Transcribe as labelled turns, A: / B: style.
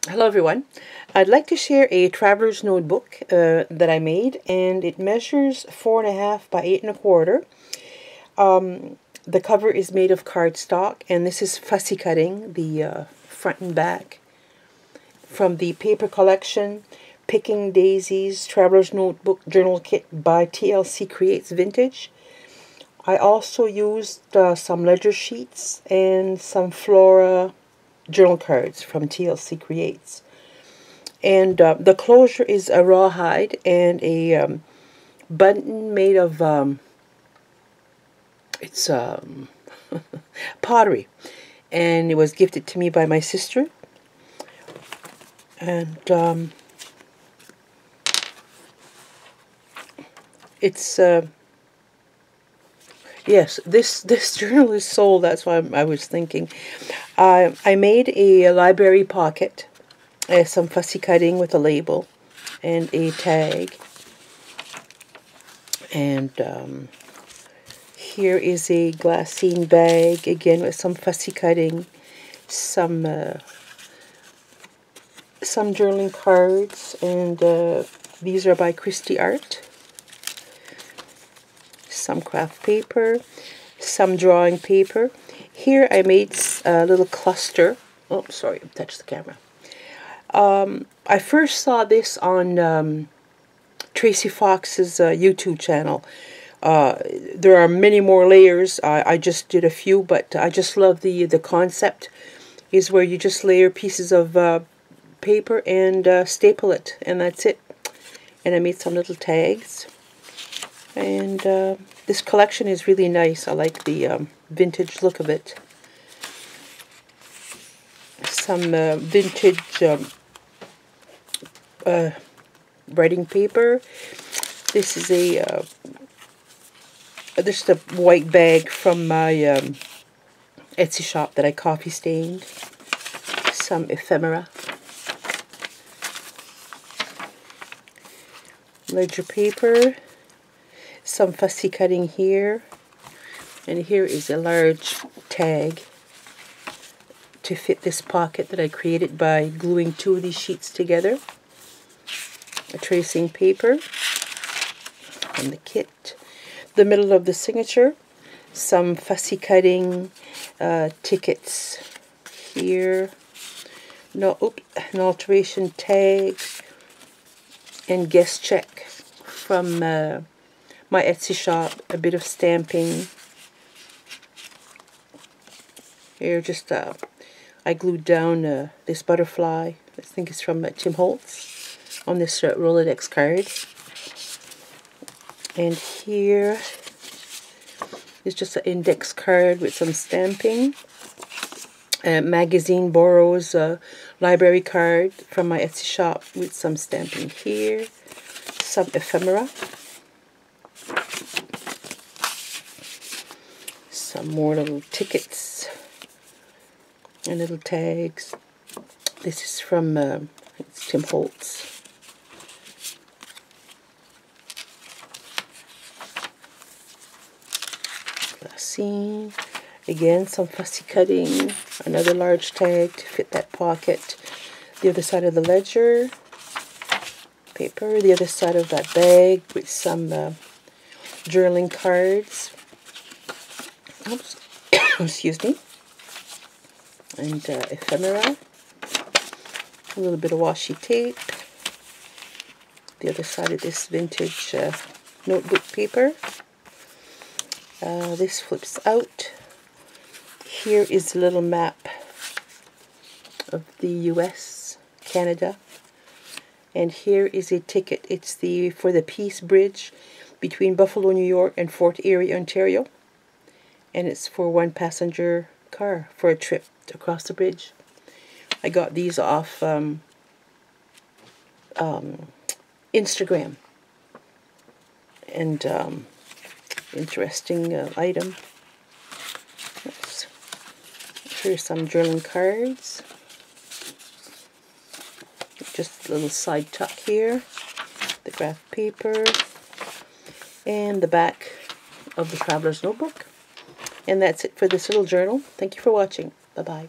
A: Hello everyone. I'd like to share a traveler's notebook that I made, and it measures 4.5 by 8.25. The cover is made of cardstock, and this is fussy cutting the front and back from the paper collection Picking Daisies Traveler's Notebook Journal Kit by TLC Creates Vintage. I also used some ledger sheets and some Flora journal cards from TLC Creates. And the closure is a rawhide and a button made of it's pottery, and it was gifted to me by my sister. And it's yes, this journal is sold. That's why I was thinking. I made a library pocket, some fussy cutting with a label and a tag. And here is a glassine bag, again with some fussy cutting, some journaling cards, and these are by Christie Art. Some craft paper, some drawing paper. Here I made a little cluster. Oh, sorry, I touched the camera. I first saw this on Tracy Fox's YouTube channel. There are many more layers. I just did a few, but I just love the concept. Is where you just layer pieces of paper and staple it, and that's it. And I made some little tags. And this collection is really nice. I like the vintage look of it. Some vintage writing paper. This is a just a white bag from my Etsy shop that I coffee stained. Some ephemera. Ledger paper. Some fussy cutting here, and here is a large tag to fit this pocket that I created by gluing 2 of these sheets together. A tracing paper from the kit. The middle of the signature. Some fussy cutting tickets here. An alteration tag and guest check from my Etsy shop. A bit of stamping. Here, just I glued down this butterfly. I think it's from Tim Holtz on this Rolodex card. And here is just an index card with some stamping. Magazine Borrows library card from my Etsy shop with some stamping here. Some ephemera. Some more little tickets and little tags. This is from it's Tim Holtz. Glassine. Again, some fussy cutting. Another large tag to fit that pocket. The other side of the ledger. Paper. The other side of that bag with some journaling cards. Oops. Excuse me. And ephemera. A little bit of washi tape. The other side of this vintage notebook paper. This flips out. Here is a little map of the US, Canada. And here is a ticket. It's for the Peace Bridge between Buffalo, New York and Fort Erie, Ontario. And it's for 1 passenger car for a trip across the bridge. I got these off Instagram. And interesting item. Here's some journaling cards. Just a little side tuck here. The graph paper. And the back of the Traveler's Notebook. And that's it for this little journal. Thank you for watching. Bye-bye.